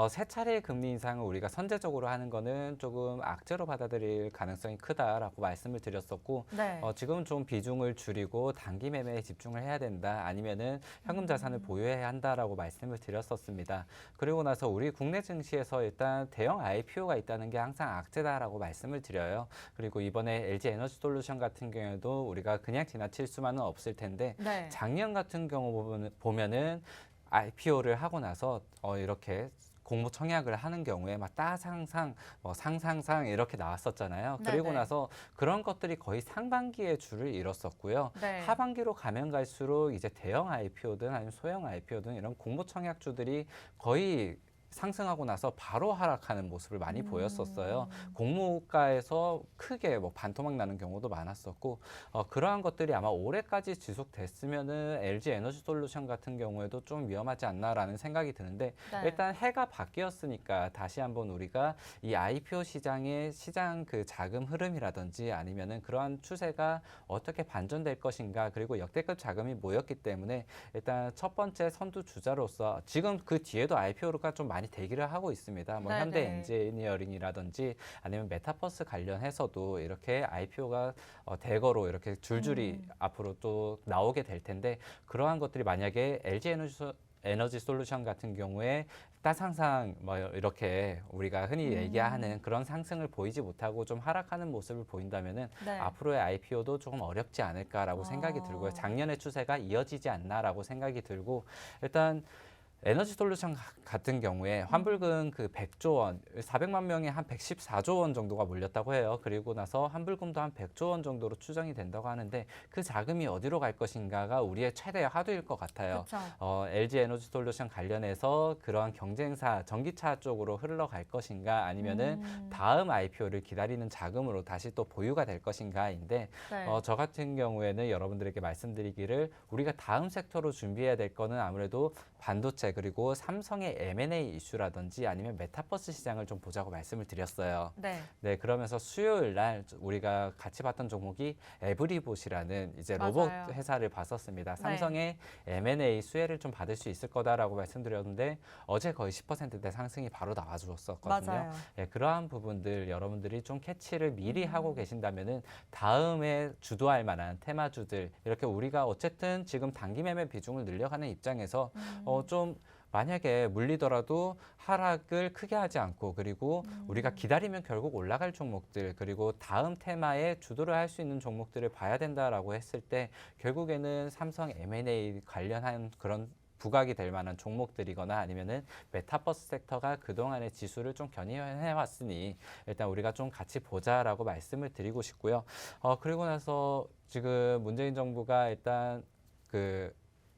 세 차례의 금리 인상을 우리가 선제적으로 하는 거는 조금 악재로 받아들일 가능성이 크다라고 말씀을 드렸었고 네. 지금은 좀 비중을 줄이고 단기 매매에 집중을 해야 된다 아니면은 현금 자산을 보유해야 한다라고 말씀을 드렸었습니다. 그리고 나서 우리 국내 증시에서 일단 대형 IPO가 있다는 게 항상 악재다라고 말씀을 드려요. 그리고 이번에 LG 에너지 솔루션 같은 경우에도 우리가 그냥 지나칠 수만은 없을 텐데 네. 작년 같은 경우 보면은 IPO를 하고 나서 이렇게 공모 청약을 하는 경우에 막 따상상, 상상상 이렇게 나왔었잖아요. 그리고 네네. 나서 그런 것들이 거의 상반기에 줄을 이뤘었고요. 네. 하반기로 가면 갈수록 이제 대형 IPO든 아니면 소형 IPO든 이런 공모 청약주들이 거의 상승하고 나서 바로 하락하는 모습을 많이 보였었어요. 공모가에서 크게 반토막 나는 경우도 많았었고 그러한 것들이 아마 올해까지 지속됐으면은 LG 에너지 솔루션 같은 경우에도 좀 위험하지 않나라는 생각이 드는데 네. 일단 해가 바뀌었으니까 다시 한번 우리가 이 IPO 시장의 시장 그 자금 흐름이라든지 아니면은 그러한 추세가 어떻게 반전될 것인가 그리고 역대급 자금이 모였기 때문에 일단 첫 번째 선두 주자로서 지금 그 뒤에도 IPO가 좀 많이 대기를 하고 있습니다. 네네. 현대 엔지니어링이라든지 아니면 메타버스 관련해서도 이렇게 IPO가 대거로 이렇게 줄줄이 앞으로 또 나오게 될 텐데 그러한 것들이 만약에 LG 에너지 솔루션 같은 경우에 따상상 이렇게 우리가 흔히 얘기하는 그런 상승을 보이지 못하고 좀 하락하는 모습을 보인다면은 네. 앞으로의 IPO도 조금 어렵지 않을까라고 생각이 들고요. 작년의 추세가 이어지지 않나라고 생각이 들고 일단 에너지 솔루션 같은 경우에 환불금 그 100조 원, 400만 명에 한 114조 원 정도가 몰렸다고 해요. 그리고 나서 환불금도 한 100조 원 정도로 추정이 된다고 하는데 그 자금이 어디로 갈 것인가가 우리의 최대의 화두일 것 같아요. LG 에너지 솔루션 관련해서 그러한 경쟁사 전기차 쪽으로 흘러갈 것인가 아니면은 다음 IPO를 기다리는 자금으로 다시 또 보유가 될 것인가인데 네. 저 같은 경우에는 여러분들에게 말씀드리기를 우리가 다음 섹터로 준비해야 될 거는 아무래도 반도체 그리고 삼성의 M&A 이슈라든지 아니면 메타버스 시장을 좀 보자고 말씀을 드렸어요. 네, 그러면서 수요일 날 우리가 같이 봤던 종목이 에브리봇이라는 이제 로봇 맞아요. 회사를 봤었습니다. 삼성의 M&A 수혜를 좀 받을 수 있을 거다라고 말씀드렸는데 어제 거의 10%대 상승이 바로 나와주었었거든요. 맞아요. 네, 그러한 부분들 여러분들이 좀 캐치를 미리 하고 계신다면은 다음에 주도할 만한 테마주들 이렇게 우리가 어쨌든 지금 단기 매매 비중을 늘려가는 입장에서 좀 만약에 물리더라도 하락을 크게 하지 않고 그리고 우리가 기다리면 결국 올라갈 종목들 그리고 다음 테마에 주도를 할 수 있는 종목들을 봐야 된다라고 했을 때 결국에는 삼성 M&A 관련한 그런 부각이 될 만한 종목들이거나 아니면은 메타버스 섹터가 그동안의 지수를 좀 견인해 왔으니 일단 우리가 좀 같이 보자라고 말씀을 드리고 싶고요. 그리고 나서 지금 문재인 정부가 일단 그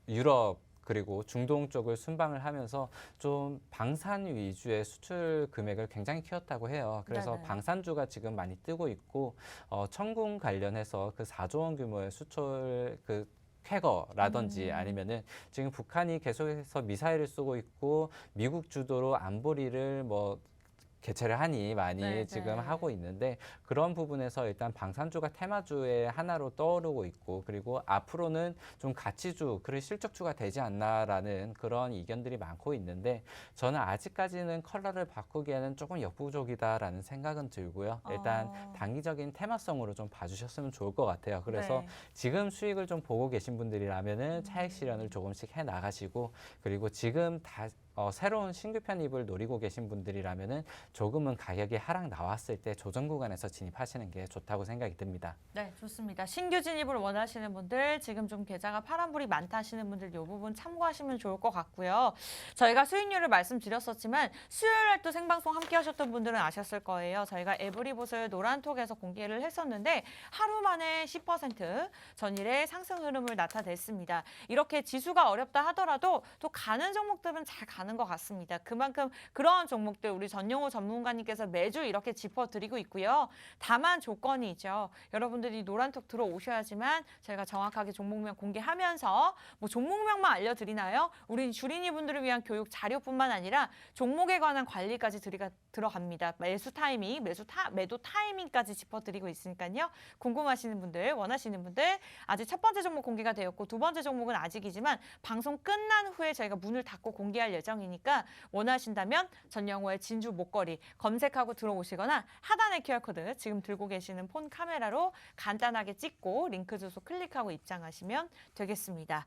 유럽 그리고 중동 쪽을 순방을 하면서 좀 방산 위주의 수출 금액을 굉장히 키웠다고 해요. 그래서 네네. 방산주가 지금 많이 뜨고 있고 천궁 관련해서 그 4조 원 규모의 수출 그 쾌거라든지 아니면은 지금 북한이 계속해서 미사일을 쏘고 있고 미국 주도로 안보리를 뭐 개최를 하니 많이 지금 하고 있는데 그런 부분에서 일단 방산주가 테마주의 하나로 떠오르고 있고 그리고 앞으로는 좀 가치주 그리고 실적주가 되지 않나라는 그런 이견들이 많고 있는데 저는 아직까지는 컬러를 바꾸기에는 조금 역부족이다라는 생각은 들고요. 일단 단기적인 테마성으로 좀 봐주셨으면 좋을 것 같아요. 그래서 지금 수익을 좀 보고 계신 분들이라면은 차익 실현을 조금씩 해 나가시고 그리고 지금 새로운 신규 편입을 노리고 계신 분들이라면은 조금은 가격이 하락 나왔을 때 조정 구간에서 진입하시는 게 좋다고 생각이 듭니다. 네, 좋습니다. 신규 진입을 원하시는 분들, 지금 좀 계좌가 파란불이 많다 하시는 분들 이 부분 참고하시면 좋을 것 같고요. 저희가 수익률을 말씀드렸었지만 수요일 날 또 생방송 함께 하셨던 분들은 아셨을 거예요. 저희가 에브리봇을 노란톡에서 공개를 했었는데 하루 만에 10% 전일의 상승 흐름을 나타냈습니다. 이렇게 지수가 어렵다 하더라도 또 가는 종목들은 잘 가는 것 같습니다. 그만큼 그러한 종목들 우리 전용호 전문가님께서 매주 이렇게 짚어드리고 있고요. 다만 조건이 있죠. 여러분들이 노란톡 들어오셔야지만 저희가 정확하게 종목명 공개하면서 뭐 종목명만 알려드리나요? 우리 주린이 분들을 위한 교육 자료뿐만 아니라 종목에 관한 관리까지 들어갑니다. 매수 타이밍, 매도 타이밍까지 짚어드리고 있으니까요. 궁금하시는 분들, 원하시는 분들 아직 첫 번째 종목 공개가 되었고 두 번째 종목은 아직이지만 방송 끝난 후에 저희가 문을 닫고 공개할 예정이니까 원하신다면 전영호의 진주 목걸이 검색하고 들어오시거나 하단의 QR코드 지금 들고 계시는 폰 카메라로 간단하게 찍고 링크 주소 클릭하고 입장하시면 되겠습니다.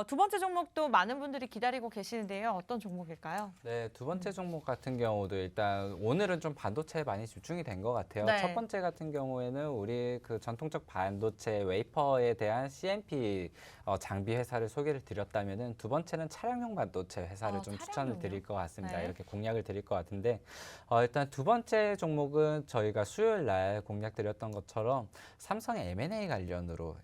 두 번째 종목도 많은 분들이 기다리고 계시는데요. 어떤 종목일까요? 네, 두 번째 종목 같은 경우도 일단 오늘은 좀 반도체에 많이 집중이 된 것 같아요. 첫 번째 같은 경우에는 우리 그 전통적 반도체 웨이퍼에 대한 CMP 장비 회사를 소개를 드렸다면은 두 번째는 차량용 반도체 회사를 좀 추천을 드릴 것 같습니다. 이렇게 공략을 드릴 것 같은데 일단 두 번째 종목은 저희가 수요일 날 공략 드렸던 것처럼 삼성의 M&A 관련으로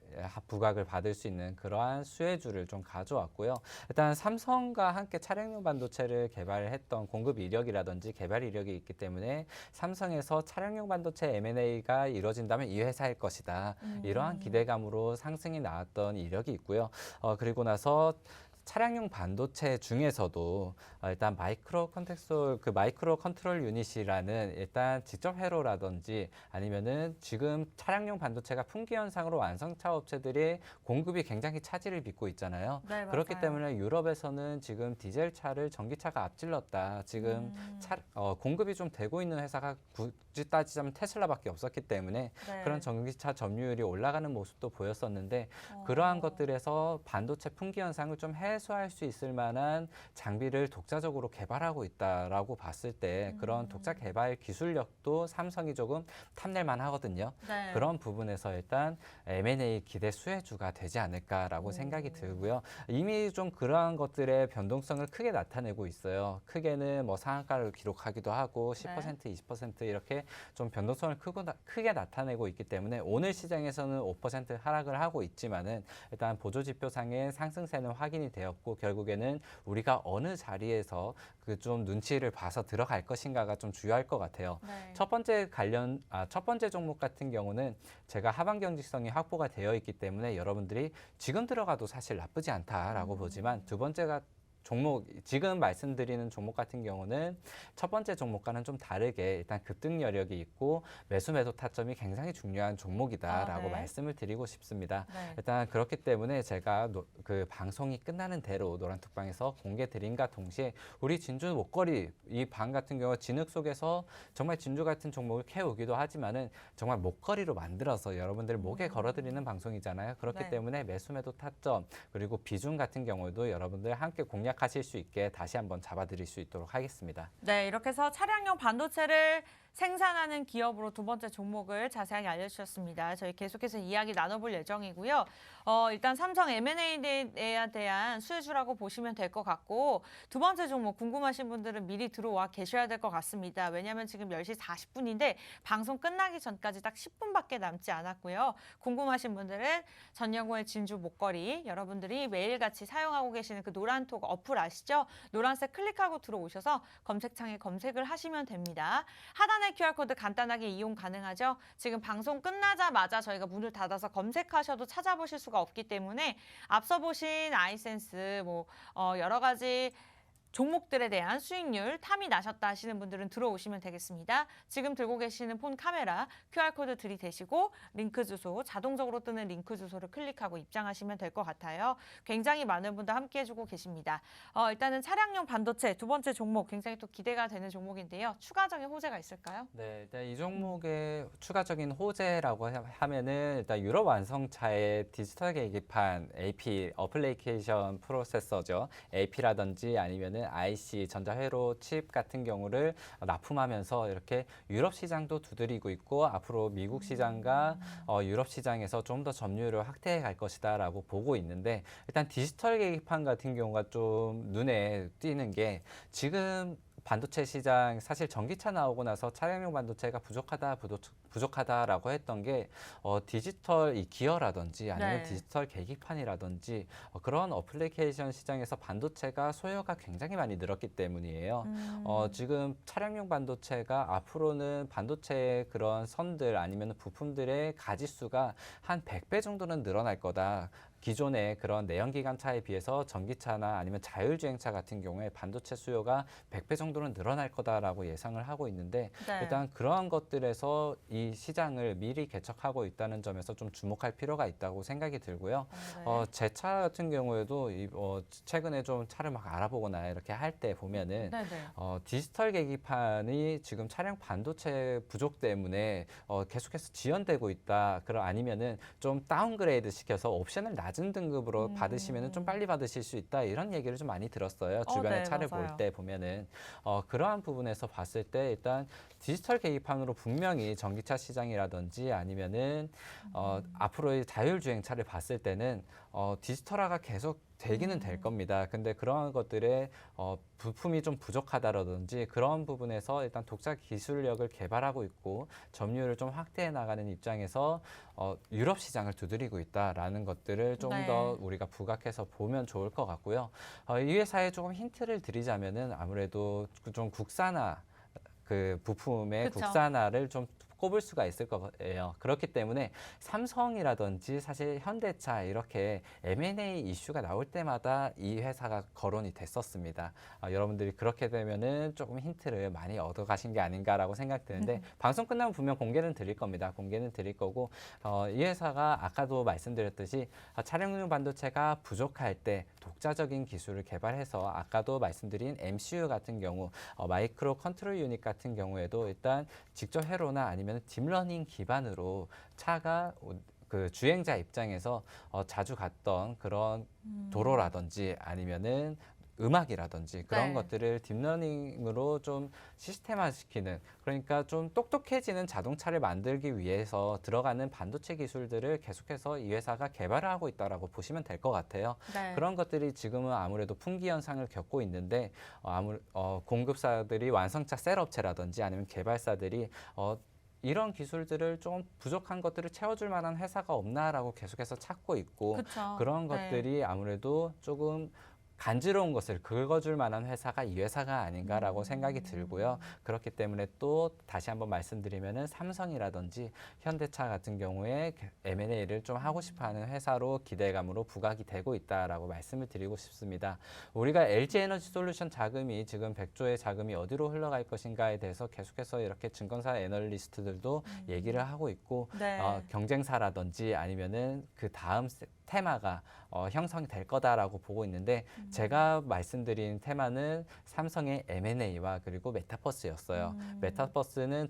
부각을 받을 수 있는 그러한 수혜주를 좀 가져왔고요. 일단 삼성과 함께 차량용 반도체를 개발했던 공급 이력이라든지 개발 이력이 있기 때문에 삼성에서 차량용 반도체 M&A가 이루어진다면 이 회사일 것이다. 이러한 기대감으로 상승이 나왔던 이력이 있고요. 그리고 나서 차량용 반도체 중에서도 일단 마이크로 컨트롤 유닛이라는 일단 직접 회로라든지 아니면은 지금 차량용 반도체가 품귀 현상으로 완성차 업체들이 공급이 굉장히 차질을 빚고 있잖아요. 네, 그렇기 때문에 유럽에서는 지금 디젤차를 전기차가 앞질렀다. 지금 공급이 좀 되고 있는 회사가 굳이 따지자면 테슬라밖에 없었기 때문에 그런 전기차 점유율이 올라가는 모습도 보였었는데 그러한 것들에서 반도체 품귀 현상을 좀 최소화할 수 있을 만한 장비를 독자적으로 개발하고 있다라고 봤을 때 그런 독자 개발 기술력도 삼성이 조금 탐낼만 하거든요. 네. 그런 부분에서 일단 M&A 기대 수혜주가 되지 않을까라고 생각이 들고요. 이미 좀 그러한 것들의 변동성을 크게 나타내고 있어요. 크게는 뭐 상한가를 기록하기도 하고 10%, 20% 이렇게 좀 변동성을 크게 나타내고 있기 때문에 오늘 시장에서는 5% 하락을 하고 있지만은 일단 보조지표상의 상승세는 확인이 되었고 결국에는 우리가 어느 자리에서 그 좀 눈치를 봐서 들어갈 것인가가 좀 중요할 것 같아요. 네. 첫 번째 종목 같은 경우는 제가 하방 경직성이 확보가 되어 있기 때문에 여러분들이 지금 들어가도 사실 나쁘지 않다라고 보지만 두 번째가 지금 말씀드리는 종목 같은 경우는 첫 번째 종목과는 좀 다르게 일단 급등 여력이 있고 매수 매도 타점이 굉장히 중요한 종목이다라고 말씀을 드리고 싶습니다. 네. 일단 그렇기 때문에 제가 그 방송이 끝나는 대로 노란톡방에서 공개 드림과 동시에 우리 진주 목걸이 이 방 같은 경우 진흙 속에서 정말 진주 같은 종목을 캐오기도 하지만은 정말 목걸이로 만들어서 여러분들 목에 걸어드리는 방송이잖아요. 그렇기 때문에 매수 매도 타점 그리고 비중 같은 경우도 여러분들 함께 공략하실 수 있게 다시 한번 잡아드릴 수 있도록 하겠습니다. 네, 이렇게 해서 차량용 반도체를 생산하는 기업으로 두 번째 종목을 자세하게 알려주셨습니다. 저희 계속해서 이야기 나눠볼 예정이고요. 일단 삼성 M&A에 대한 수혜주라고 보시면 될 것 같고 두 번째 종목 궁금하신 분들은 미리 들어와 계셔야 될 것 같습니다. 왜냐하면 지금 10시 40분인데 방송 끝나기 전까지 딱 10분밖에 남지 않았고요. 궁금하신 분들은 전영호의 진주 목걸이 여러분들이 매일같이 사용하고 계시는 그 노란톡 어플 아시죠? 노란색 클릭하고 들어오셔서 검색창에 검색을 하시면 됩니다. 하단에 QR코드 간단하게 이용 가능하죠. 지금 방송 끝나자마자 저희가 문을 닫아서 검색하셔도 찾아보실 수가 없기 때문에 앞서 보신 아이센스 여러 가지 종목들에 대한 수익률 탐이 나셨다 하시는 분들은 들어오시면 되겠습니다. 지금 들고 계시는 폰 카메라 QR코드 들이대시고 링크 주소 자동적으로 뜨는 링크 주소를 클릭하고 입장하시면 될 것 같아요. 굉장히 많은 분들 함께 해주고 계십니다. 일단은 차량용 반도체 두 번째 종목 굉장히 또 기대가 되는 종목인데요. 추가적인 호재가 있을까요? 네, 일단 이 종목의 추가적인 호재라고 하면은 일단 유럽 완성차의 디지털 계기판 AP 어플리케이션 프로세서죠. AP라든지 아니면은 IC 전자회로 칩 같은 경우를 납품하면서 이렇게 유럽 시장도 두드리고 있고 앞으로 미국 시장과 유럽 시장에서 좀 더 점유율을 확대해 갈 것이다라고 보고 있는데 일단 디지털 계기판 같은 경우가 좀 눈에 띄는 게 지금 반도체 시장 사실 전기차 나오고 나서 차량용 반도체가 부족하다라고 했던 게 디지털 이 기어라든지 아니면 디지털 계기판이라든지 그런 어플리케이션 시장에서 반도체가 소요가 굉장히 많이 늘었기 때문이에요. 지금 차량용 반도체가 앞으로는 반도체의 그런 선들 아니면 부품들의 가지수가 한 100배 정도는 늘어날 거다. 기존의 그런 내연기관차에 비해서 전기차나 아니면 자율주행차 같은 경우에 반도체 수요가 100배 정도는 늘어날 거다라고 예상을 하고 있는데 일단 그러한 것들에서 이 시장을 미리 개척하고 있다는 점에서 좀 주목할 필요가 있다고 생각이 들고요. 제 차 같은 경우에도 최근에 좀 차를 막 알아보거나 이렇게 할 때 보면은 디지털 계기판이 지금 차량 반도체 부족 때문에 계속해서 지연되고 있다. 아니면은 좀 다운그레이드 시켜서 옵션을 낮은 등급으로 받으시면은 좀 빨리 받으실 수 있다 이런 얘기를 좀 많이 들었어요. 주변에 차를 볼 때 보면은 그러한 부분에서 봤을 때 일단 디지털 계기판으로 분명히 전기차 시장이라든지 아니면은 앞으로의 자율주행차를 봤을 때는 디지털화가 계속 되기는 될 겁니다. 근데 그러한 것들의 부품이 좀 부족하다라든지 그런 부분에서 일단 독자 기술력을 개발하고 있고 점유율을 좀 확대해 나가는 입장에서 유럽 시장을 두드리고 있다라는 것들을 좀 더 우리가 부각해서 보면 좋을 것 같고요. 이 회사에 조금 힌트를 드리자면은 아무래도 좀 국산화 그 부품의 국산화를 좀 꼽을 수가 있을 거예요. 그렇기 때문에 삼성이라든지 사실 현대차 이렇게 M&A 이슈가 나올 때마다 이 회사가 거론이 됐었습니다. 여러분들이 그렇게 되면은 조금 힌트를 많이 얻어가신 게 아닌가라고 생각되는데 방송 끝나면 분명 공개는 드릴 겁니다. 공개는 드릴 거고 이 회사가 아까도 말씀드렸듯이 차량용 반도체가 부족할 때 독자적인 기술을 개발해서 아까도 말씀드린 MCU 같은 경우 마이크로 컨트롤 유닛 같은 경우에도 일단 직접 회로나 아니면 딥러닝 기반으로 차가 그 주행자 입장에서 자주 갔던 그런 도로라든지 아니면은 음악이라든지 그런 네. 것들을 딥러닝으로 좀 시스템화시키는, 그러니까 좀 똑똑해지는 자동차를 만들기 위해서 들어가는 반도체 기술들을 계속해서 이 회사가 개발을 하고 있다라고 보시면 될 것 같아요. 네. 그런 것들이 지금은 아무래도 품귀 현상을 겪고 있는데 공급사들이 완성차 셋업체라든지 아니면 개발사들이 이런 기술들을 좀 부족한 것들을 채워줄 만한 회사가 없나라고 계속해서 찾고 있고, 그쵸. 그런 네. 것들이 아무래도 조금 간지러운 것을 긁어줄 만한 회사가 이 회사가 아닌가라고 생각이 들고요. 그렇기 때문에 또 다시 한번 말씀드리면은 삼성이라든지 현대차 같은 경우에 M&A를 좀 하고 싶어하는 회사로 기대감으로 부각이 되고 있다라고 말씀을 드리고 싶습니다. 우리가 LG에너지솔루션 자금이 지금 100조의 자금이 어디로 흘러갈 것인가에 대해서 계속해서 이렇게 증권사 애널리스트들도 얘기를 하고 있고, 네. 경쟁사라든지 아니면은 그 다음 테마가 형성이 될 거다라고 보고 있는데, 제가 말씀드린 테마는 삼성의 M&A와 그리고 메타버스였어요. 메타버스는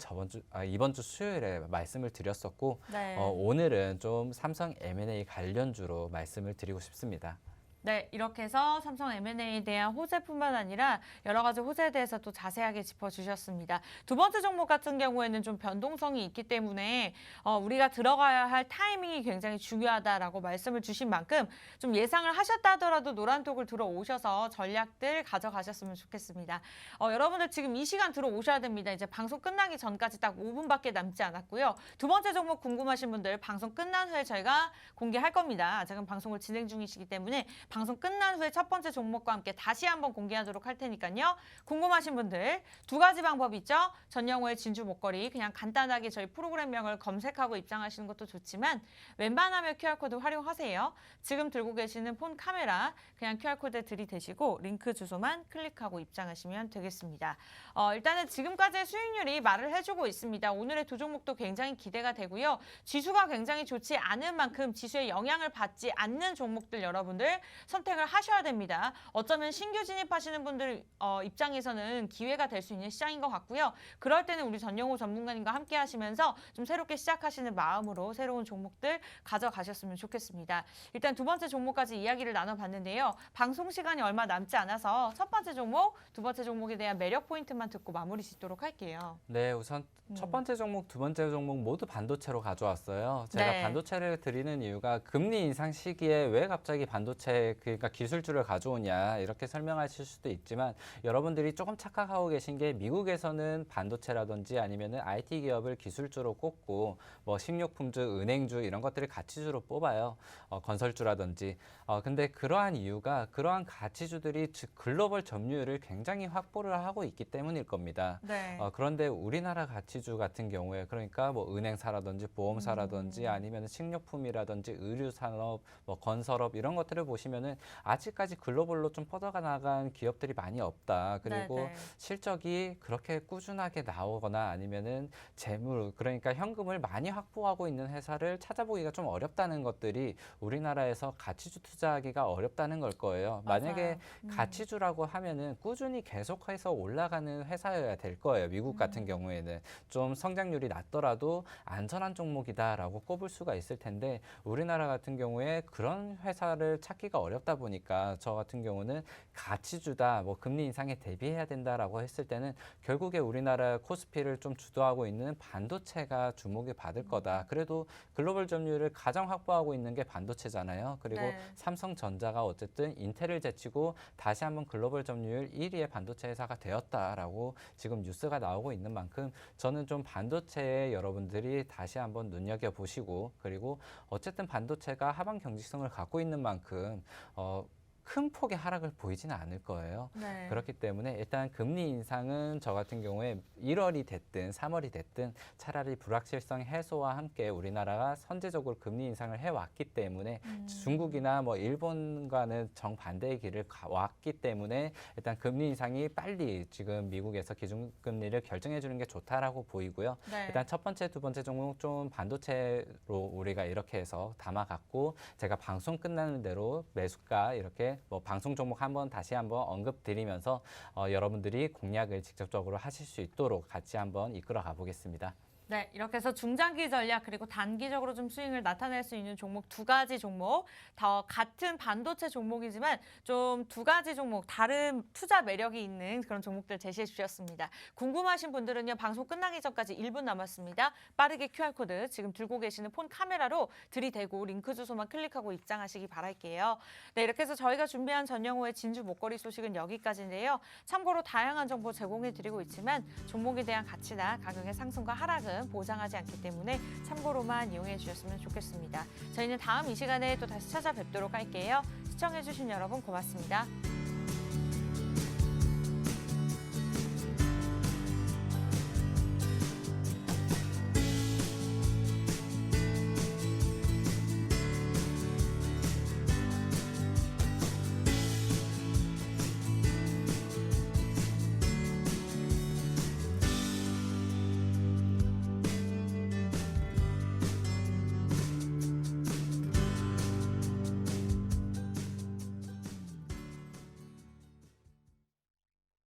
이번 주 수요일에 말씀을 드렸었고, 네. 오늘은 좀 삼성 M&A 관련주로 말씀을 드리고 싶습니다. 네, 이렇게 해서 삼성 M&A에 대한 호재뿐만 아니라 여러 가지 호재에 대해서 또 자세하게 짚어주셨습니다. 두 번째 종목 같은 경우에는 좀 변동성이 있기 때문에 우리가 들어가야 할 타이밍이 굉장히 중요하다라고 말씀을 주신 만큼 좀 예상을 하셨다 하더라도 노란톡을 들어오셔서 전략들 가져가셨으면 좋겠습니다. 여러분들 지금 이 시간 들어오셔야 됩니다. 이제 방송 끝나기 전까지 딱 5분밖에 남지 않았고요. 두 번째 종목 궁금하신 분들 방송 끝난 후에 저희가 공개할 겁니다. 지금 방송을 진행 중이시기 때문에 방송 끝난 후에 첫 번째 종목과 함께 다시 한번 공개하도록 할 테니까요. 궁금하신 분들 두 가지 방법이 있죠. 전영호의 진주 목걸이 그냥 간단하게 저희 프로그램명을 검색하고 입장하시는 것도 좋지만 웬만하면 QR코드 활용하세요. 지금 들고 계시는 폰 카메라 그냥 QR코드 들이대시고 링크 주소만 클릭하고 입장하시면 되겠습니다. 일단은 지금까지의 수익률이 말을 해주고 있습니다. 오늘의 두 종목도 굉장히 기대가 되고요. 지수가 굉장히 좋지 않은 만큼 지수의 영향을 받지 않는 종목들 여러분들 선택을 하셔야 됩니다. 어쩌면 신규 진입하시는 분들 입장에서는 기회가 될 수 있는 시장인 것 같고요. 그럴 때는 우리 전영호 전문가님과 함께 하시면서 좀 새롭게 시작하시는 마음으로 새로운 종목들 가져가셨으면 좋겠습니다. 일단 두 번째 종목까지 이야기를 나눠봤는데요. 방송 시간이 얼마 남지 않아서 첫 번째 종목, 두 번째 종목에 대한 매력 포인트만 듣고 마무리 짓도록 할게요. 네, 우선 첫 번째 종목, 두 번째 종목 모두 반도체로 가져왔어요. 제가 네. 반도체를 드리는 이유가 금리 인상 시기에 왜 갑자기 반도체, 그러니까 기술주를 가져오냐 이렇게 설명하실 수도 있지만, 여러분들이 조금 착각하고 계신 게 미국에서는 반도체라든지 아니면은 IT 기업을 기술주로 꼽고 뭐 식료품주, 은행주 이런 것들을 가치주로 뽑아요. 건설주라든지. 근데 그러한 이유가 그러한 가치주들이 즉 글로벌 점유율을 굉장히 확보를 하고 있기 때문일 겁니다. 네. 그런데 우리나라 가치주 같은 경우에, 그러니까 뭐 은행사라든지 보험사라든지 아니면 식료품이라든지 의류산업, 뭐 건설업 이런 것들을 보시면은 아직까지 글로벌로 좀 뻗어가 나간 기업들이 많이 없다. 그리고 네, 네. 실적이 그렇게 꾸준하게 나오거나 아니면은 재물, 그러니까 현금을 많이 확보하고 있는 회사를 찾아보기가 좀 어렵다는 것들이 우리나라에서 가치주 투자하기가 어렵다는 걸 거예요. 만약에 가치주라고 하면은 꾸준히 계속해서 올라가는 회사여야 될 거예요. 미국 같은 경우에는 좀 성장률이 낮더라도 안전한 종목이다라고 꼽을 수가 있을 텐데, 우리나라 같은 경우에 그런 회사를 찾기가 어렵다 보니까 저 같은 경우는 가치주다, 뭐 금리 인상에 대비해야 된다라고 했을 때는 결국에 우리나라 코스피를 좀 주도하고 있는 반도체가 주목을 받을 거다. 그래도 글로벌 점유율을 가장 확보하고 있는 게 반도체잖아요. 그리고 네. 삼성전자가 어쨌든 인텔을 제치고 다시 한번 글로벌 점유율 1위의 반도체 회사가 되었다라고 지금 뉴스가 나오고 있는 만큼, 저는 좀 반도체에 여러분들이 다시 한번 눈여겨보시고, 그리고 어쨌든 반도체가 하방 경직성을 갖고 있는 만큼 큰 폭의 하락을 보이지는 않을 거예요. 네. 그렇기 때문에 일단 금리 인상은 저 같은 경우에 1월이 됐든 3월이 됐든 차라리 불확실성 해소와 함께 우리나라가 선제적으로 금리 인상을 해왔기 때문에 중국이나 뭐 일본과는 정반대의 길을 왔기 때문에 일단 금리 인상이 빨리 지금 미국에서 기준금리를 결정해 주는 게 좋다라고 보이고요. 네. 일단 첫 번째, 두 번째 종목 좀 반도체로 우리가 이렇게 해서 담아갖고, 제가 방송 끝나는 대로 매수가 이렇게 뭐 방송 종목 한번 다시 한번 언급드리면서 여러분들이 공략을 직접적으로 하실 수 있도록 같이 한번 이끌어 가보겠습니다. 네, 이렇게 해서 중장기 전략 그리고 단기적으로 좀 수익을 나타낼 수 있는 종목 두 가지 종목, 더 같은 반도체 종목이지만 좀 두 가지 종목 다른 투자 매력이 있는 그런 종목들 제시해 주셨습니다. 궁금하신 분들은요, 방송 끝나기 전까지 1분 남았습니다. 빠르게 QR코드 지금 들고 계시는 폰 카메라로 들이대고 링크 주소만 클릭하고 입장하시기 바랄게요. 네, 이렇게 해서 저희가 준비한 전영호의 진주 목걸이 소식은 여기까지인데요. 참고로 다양한 정보 제공해 드리고 있지만 종목에 대한 가치나 가격의 상승과 하락은 보장하지 않기 때문에 참고로만 이용해 주셨으면 좋겠습니다. 저희는 다음 이 시간에 또 다시 찾아뵙도록 할게요. 시청해 주신 여러분 고맙습니다.